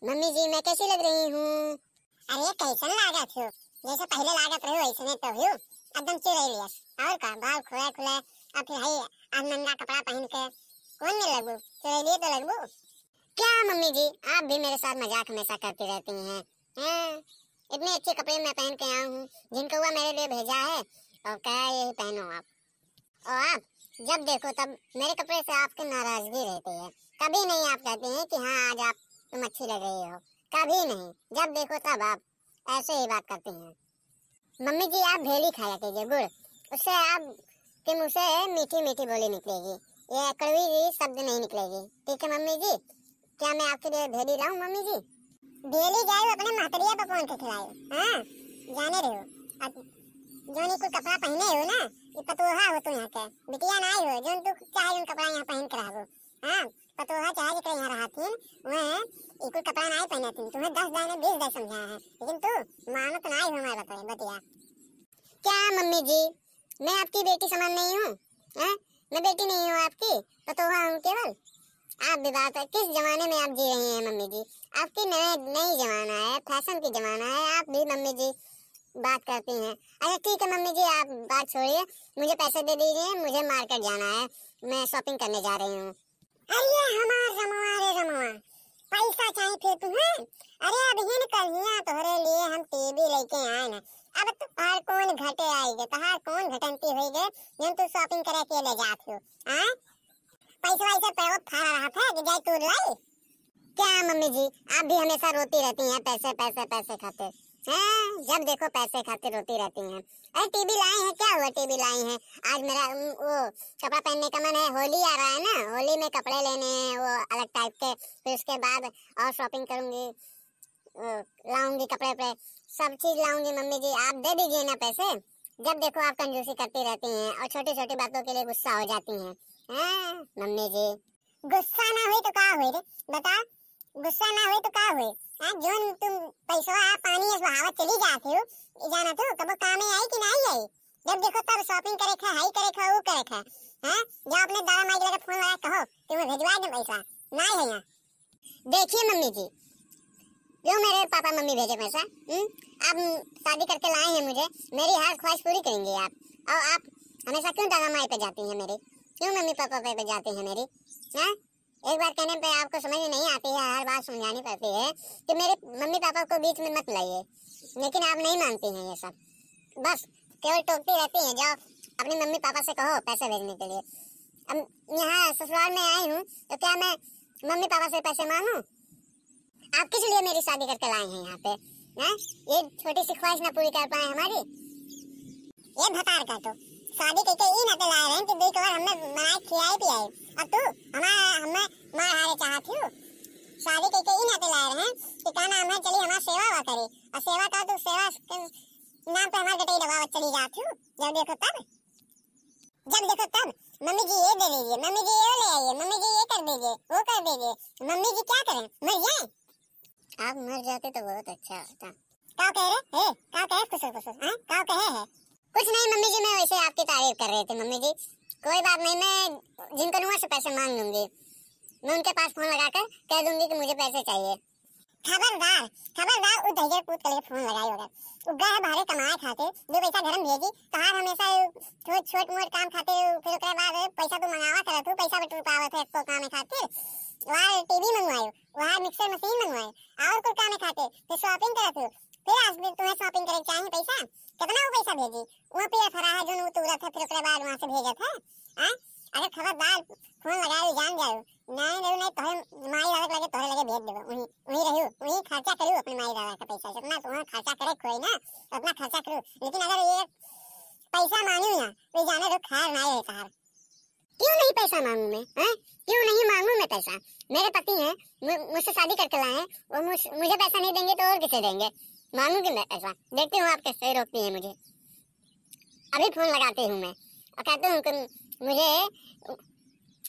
Mummy जी मैं कैसी लग रही हूँ? अरे कैसन लागत हो? जैसे पहले लागत रही वैसने तो हो। एकदम चिरैलियस। और का बाल खुला खुला अब फिर है अब नंगा कपड़ा पहन के कौन में लगू? चिरैलिये तो लगू। क्या मम्मी जी आप भी मेरे साथ मजाक हमेशा करती रहती हैं? हैं? इतने अच्छे कपड़े मैं पहन के आया हूँ जिनको वह मेरे लिए भेजा है और क्या यही पहनो आप। और आप जब देखो तब मेरे कपड़े से आपकी नाराजगी रहती है। कभी नहीं आप कहते हैं कि हाँ आज आप तुम अच्छी लग रही हो। कभी नहीं, जब देखो तब आप ऐसे ही बात करती हैं। मम्मी जी आप भेली खाया कीजिए गुड़, उससे आप के मुंह से मीठी मीठी बोली निकलेगी, ये कड़वी शब्द नहीं निकलेगी। ठीक है मम्मी जी, क्या मैं आपके लिए भेली लाऊं मम्मी जी? भेली जाए अपने महतरिया पर कौन के खिलाए? हाँ जाने रहो जो नहीं कोई कपड़ा पहने हो ना, ये पतोहा हो तुम यहाँ के बिटिया ना आई हो जो तू चाहे उन कपड़ा यहाँ पहन कर रहो। हाँ पतोहा चाहे जितना यहाँ रहा थी वह कोई कपड़ा ना पहने थी, तुम्हें 10 दाय ने 20 दाय समझाया है, लेकिन तू मानत ना आई हो हमारा बतिया। क्या मम्मी जी मैं आपकी बेटी समान नहीं हूँ? मैं बेटी नहीं हूँ आपकी, पतोहा हूँ केवल। आप भी बात है किस जमाने में आप जी रही हैं मम्मी जी? आपकी नई जमाना है, फैशन की जमाना है। आप भी मम्मी जी बात करती हैं। अच्छा ठीक है मम्मी जी आप बात छोड़िए, मुझे पैसे दे दीजिए, मुझे मार्केट जाना है, मैं शॉपिंग करने जा रही हूँ। अरे हमार रमुआ रे रमुआ, पैसा चाहिए फिर तुम्हें? अरे अभी न कहिया तोहरे लिए हम टीवी लेके आए ना, अब तुहार कौन घटे आएगे, तहार कौन घटंती होइगे जब तू शॉपिंग करे के ले जात हो? हाँ पैसा वैसे पैर फाड़ा रहा था कि जाए तू लाई? क्या मम्मी जी आप भी हमेशा रोती रहती हैं पैसे पैसे पैसे खाते हैं, जब देखो पैसे खाते रोती रहती हैं। अरे टीवी लाई है, क्या हुआ टीवी लाई है? आज मेरा वो कपड़ा पहनने का मन है, होली आ रहा है ना, होली में कपड़े लेने हैं वो अलग टाइप के, फिर उसके बाद और शॉपिंग करूंगी, लाऊंगी कपड़े पे सब चीज लाऊंगी। मम्मी जी आप दे दीजिए ना पैसे, जब देखो आप कंजूसी करती रहती हैं और छोटी छोटी बातों के लिए गुस्सा हो जाती हैं। मम्मी जी गुस्सा ना हुई तो क्या हुई रे बता, गुस्सा ना हुई तो क्या हुई? जो तुम पैसा पानी है बहावत चली जाती हो, जाना तो कब काम में आई कि नहीं आई? जब देखो तब शॉपिंग करे खा, हाई करे खा, वो करे खा। हैं जो अपने दादा माई लगा फोन लगा कहो तुम्हें भेजवा दे पैसा, नहीं है यहाँ। देखिए मम्मी जी जो मेरे पापा मम्मी भेजे पैसा, आप शादी करके लाए हैं मुझे, मेरी हर ख्वाहिश पूरी करेंगे आप। और आप हमेशा क्यों दादा माई पे जाती हैं मेरी, क्यों मम्मी पापा पे जाती हैं मेरी? हैं एक बार कहने पे आपको समझ में नहीं आती है, हर बात समझानी पड़ती है कि मेरे मम्मी पापा को बीच में मत लाइए, लेकिन आप नहीं मानती हैं ये सब, बस केवल टोकती रहती हैं। जाओ अपने मम्मी पापा से कहो पैसे भेजने के लिए। अब यहाँ ससुराल में आई हूँ तो क्या मैं मम्मी पापा से पैसे मांगू? आप किस लिए मेरी शादी करके लाए हैं यहाँ पे? ये छोटी सी ख्वाहिश ना पूरी कर पाए हमारी? ये भतार का तो शादी करके ई नाते लाए हैं कि देख बार हमने बनाए खिलाई पिलाई, अब तू हमें मार हारे चाहती हो? शादी करके ई नाते लाए हैं कि क्या नाम है चली हमारी सेवा हुआ करे, और सेवा का तो सेवा के नाम पे हमारे गटई दबाव चली जाती हो। जब देखो तब मम्मी जी ये दे दीजिए, मम्मी जी ये ले आइए, मम्मी जी ये कर दीजिए, वो कर दीजिए। मम्मी जी क्या करें, मर जाए? आप मर जाते तो बहुत अच्छा होता। क्या कह रहे हैं? क्या कहे कुछ क्या कहे है? कुछ नहीं मम्मी जी, मैं वैसे आपकी तारीफ कर रही थी मम्मी जी। कोई बात नहीं, मैं जिनको नुआ से पैसे मांग लूंगी, मैं उनके पास फोन लगाकर कह दूंगी कि मुझे पैसे चाहिए। खबरदार खबरदार उस दहेज पूछ के फोन लगाई होगा, उगा है भारे कमाए खाते जो पैसा घर में भेजी, कहा हमेशा छोट मोट काम खाते, फिर उसके बाद पैसा तो मंगावा करत हो, पैसा बटूर पावत है को काम खाते, वहाँ टीवी मंगवाए, वहाँ मिक्सर मशीन मंगवाए, और कुछ काम खाते, फिर शॉपिंग करत हो, फिर आज भी तुम्हें शॉपिंग करे चाहिए पैसा, कितना वो पैसा भेजी? वहाँ पे फरा है जो तुरंत है, फिर उसके बाद वहाँ से भेजा था। अरे खबरदार फोन लगाओ जान जाओ, नहीं तोहे माई दादा लगे तोहे लगे भेज देबो, वही रहियो, वही खर्चा करियो अपने माई दादा का पैसा, जितना तुम्हें खर्चा करे कोई ना अपना खर्चा करो, लेकिन अगर ये पैसा मांगू ना तो जाने दो खैर नहीं है तार। क्यों नहीं पैसा मांगू मैं? क्यों नहीं मांगू मैं पैसा? मेरे पति हैं मुझसे शादी करके लाए हैं, वो मुझे पैसा नहीं देंगे तो और किसे देंगे? मांगूंगी मैं पैसा, देखती हूँ आप कैसे रोकती हैं मुझे। अभी फोन लगाती हूँ मैं और कहती हूँ कि मुझे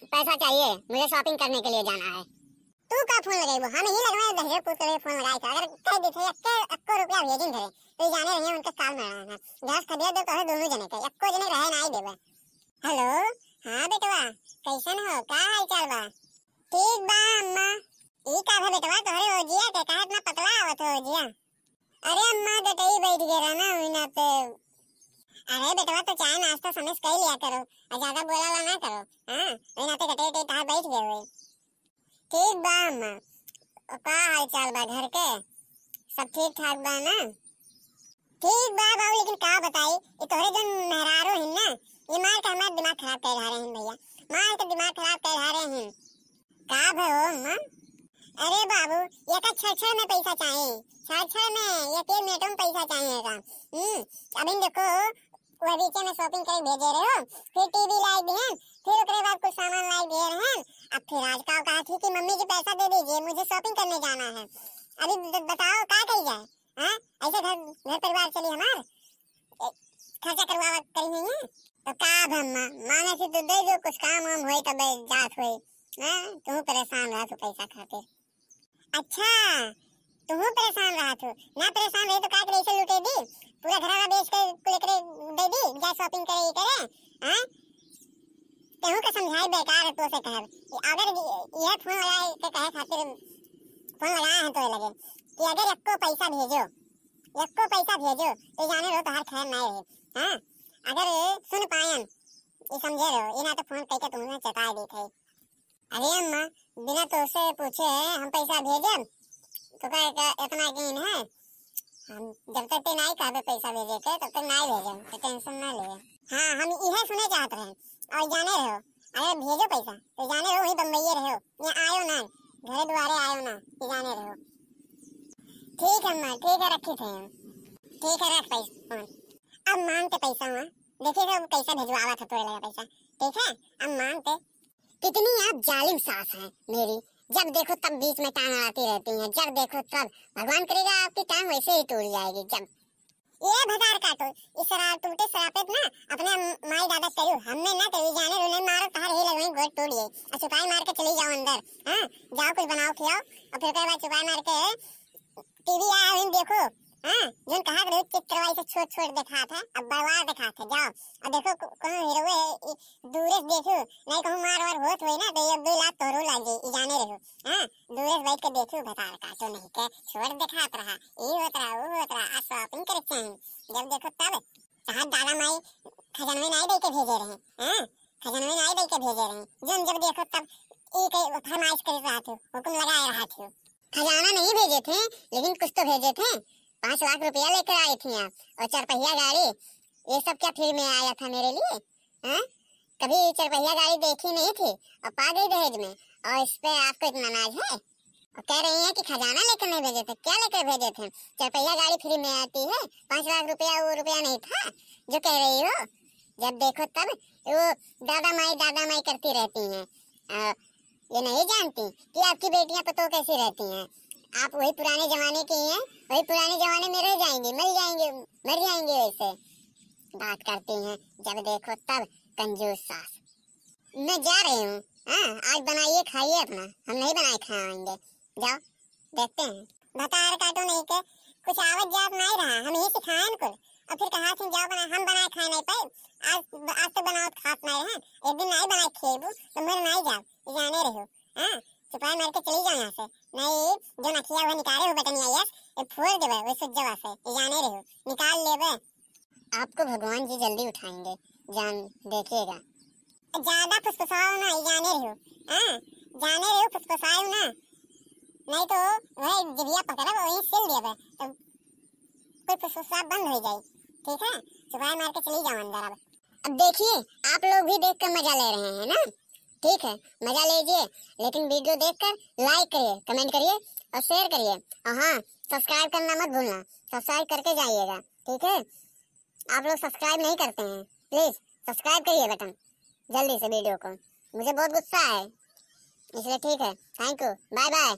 पैसा चाहिए, मुझे शॉपिंग करने के लिए जाना है। तू का फोन लगाई वो हम ही लगवाए, दहेज पूछ के फोन लगाई था, अगर कह दी थे अक्को रुपया भेजिन घरे तो जाने रही उनके काल में रहना गैस खरीद दो तो दोनों जने के अक्को जने रहे ना ही देबे। हेलो हाँ बेटवा कैसन हो, का हाल चाल बा? ठीक बा अम्मा। ई का है बेटवा तोहरे ओजिया के हो जिया। अरे अम्मा गटई बैठ गया ना विना पे। अरे बेटवा तो चाय नाश्ता समझ कर लिया करो और ज्यादा बोला ना करो। हां विना पे गटई तार बैठ गए हुए। ठीक बा अम्मा। का हाल चाल बा घर के? सब ठीक ठाक बा ना? ठीक बा बाबू, लेकिन का बताई ये तोहरे जन मेहरारो हिन ना, ये मार के हमारा दिमाग खराब कर रहे हैं भैया, मार के दिमाग खराब कर रहे हैं। का भयो अम्मा? अरे बाबू ये का छड़ में पैसा चाहिए, छड़ में, ये 3 मिनटों में पैसा चाहिएगा। अभी देखो वो वीके में शॉपिंग कर भेजे रहे हो, फिर टीवी लाई दिए, फिर उसके बाद कुछ सामान लाई दिए हैं, अब फिर आज का कहा थी कि मम्मी जी पैसा दे दीजिए मुझे शॉपिंग करने जाना है। अभी बताओ क्या कही जाए? हाँ ऐसे घर परिवार चली हमार खर्चा करवा करी नहीं है तो का अम्मा माने से तो दे जो कुछ काम वाम होई तब जात होई। हां तू परेशान रहा तो पैसा खातिर। अच्छा तू परेशान रहा तो ना, परेशान रहे तो का करे ऐसे लुटे दी पूरा घरवा बेच के लेकर दे दी जा शॉपिंग करे। हां तेहू का समझाई बेकार है तो से कह, अगर ये फोन लगाए के कहे खातिर फोन लगाया है तो लगे कि अगर यक्को पैसा भेजो तो जाने रहो तो हर खैर नहीं रहे। हां अगर सुन पायन ये समझे रहो, ये ना तो फोन करके तुम्हें चटा दी थे। अरे अम्मा बिना तो से पूछे हम पैसा भेजे तो का इतना यकीन है? हम जब तक नहीं कहबे पैसा भेजे के तब तक नहीं भेजे, तो टेंशन ना ले। हां हम यह सुने चाहत रहे और जाने रहो अगर भेजो पैसा तो जाने रहो वही बम्बई रहो, यहाँ आयो ना घरे द्वारे आयो ना, जाने रहो। ठीक है अम्मा, ठीक है रखी थे हम, ठीक है रख पैसा। अब मांगते पैसा हुआ देखिएगा वो कैसा भिजवावा था तो लगा पैसा। ठीक है अब मांगते। कितनी आप जालिम सास हैं मेरी, जब देखो तब बीच में टांग आती रहती हैं, जब देखो तब। भगवान करेगा आपकी टांग वैसे ही टूट जाएगी। जब ये भगार काटो इस शराब टूटे शराबत ना अपने माई दादा करू, हमने ना कभी जाने रोने मारो तार ही लगवाई गोट टूट गई और चुपाई मार के चली जाओ अंदर। हां जाओ कुछ बनाओ खिलाओ और फिर के बाद चुपाई मार के टीवी आया हुई देखो। हां जिन कहा रहे चित्रवाई से छोट दिखा था अब बड़वा दिखा था, जाओ और देखो कौन हीरो है दूर से देखो, नहीं कहूं मार वार होत होई ना तो 1-2 लाख तोरो लाग जाई जाने रहो। हां दूर से बैठ के देखो भतार का तो नहीं के छोड़ दिखात रहा ये होत रहा वो होत रहा शॉपिंग करे चाहिए। जब देखो तब कहा दादा माई खजानवी नहीं दे के भेजे रहे। हां खजानवी नहीं दे के भेजे रहे, जब देखो तब एक फरमाइश कर रहा था, हुक्म लगाए रहा था। खजाना नहीं भेजे थे लेकिन कुछ तो भेजे थे, 5 लाख रुपया लेकर आई थी आप और 4 पहिया गाड़ी, ये सब क्या फ्री में आया था मेरे लिए? हैं कभी 4 पहिया गाड़ी देखी नहीं थी और पा गई दहेज में, और इस पे आपको इतना नाज है और कह रही हैं कि खजाना लेकर नहीं भेजे थे। क्या लेकर भेजे थे? 4 पहिया गाड़ी फ्री में आती है, 5 लाख रुपया वो रुपया नहीं था जो कह रही हो। जब देखो तब वो दादा माई करती रहती हैं, ये नहीं जानती कि आपकी बेटियां पतो कैसी रहती हैं। आप वही पुराने जमाने की हैं, वही पुराने जमाने में रह जाएंगी, मर जाएंगे वैसे बात करती हैं। जब देखो तब कंजूस सास। मैं जा रही हूँ। हाँ आज बनाइए खाइए अपना, हम नहीं बनाए खाएंगे। जाओ देखते हैं। बतार काटो नहीं के कुछ आवत जात नहीं रहा, हम ही सिखाएं इनको और फिर कहा से जाओ बना, हम बनाए खाए नहीं पाए। आज तो बनाओ खास नहीं है, एक दिन नहीं बनाए खेबू तो मेरे नहीं जाओ जाने रहो। हां चुपाई मार के चली जाओ यहाँ से, नहीं जो नखिया हुआ निकाले हो बटनिया यस ये फोड़ देवे वो सुजवा से जाने रहो, निकाल लेवे। आपको भगवान जी जल्दी उठाएंगे जान देखिएगा। ज्यादा फुसफुसाओ ना जाने रहो। हां जाने रहो फुसफुसाओ ना, नहीं तो वही जिभिया पकड़ा वही सिल देवे तो कोई फुसफुसा बंद हो जाए। ठीक है चुपाई मार के चली जाओ अंदर। अब देखिए आप लोग भी देखकर मजा ले रहे हैं ना, ठीक है मजा लीजिए, लेकिन वीडियो देखकर लाइक करिए, कमेंट करिए और शेयर करिए, और हाँ सब्सक्राइब करना मत भूलना, सब्सक्राइब करके जाइएगा। ठीक है आप लोग सब्सक्राइब नहीं करते हैं, प्लीज सब्सक्राइब करिए बटन जल्दी से वीडियो को, मुझे बहुत गुस्सा है इसलिए। ठीक है थैंक यू, बाय बाय।